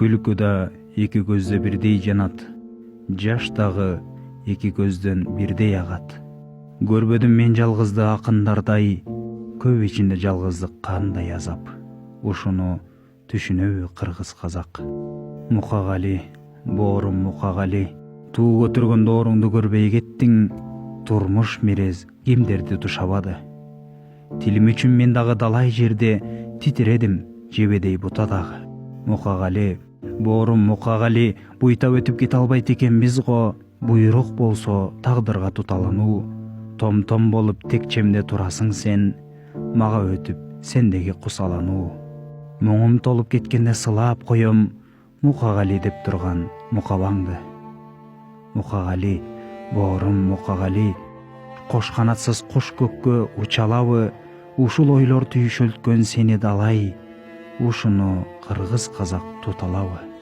Күлкү да эки көздө бирдей жанат, жаш дагы эки көздөн бирдей агат. Көрбөдүм мен жалгызды акындардай, көп ичинде жалгыздык кандай азап. Ушуну түшүнөбү кыргыз казак? Мукагали, боорум Мукагали, туу көтөргөн дооруңду көрбөй кеттиң, турмуш мерез кимдерди тушабады. Тилим үчүн мен дагы далай жерде титиредим, жебедей бута дагы. Мукагали, боорум Мукагали, буйтап өтүп кете албайт экенбиз го, буйрук болсо тагдырга туталануу. Том болуп текчемде турасың сен, мага өтүп сендеги кусалануу. Моңум толуп кеткенде сылап коем, Мукагали деп турган мукабаңды. Мукагали, боорум Мукагали, кош канатсыз кош көккө уча алабы, ушул ойлор түйшөлткөн сени далай, ушуну кыргыз казак тута алабы?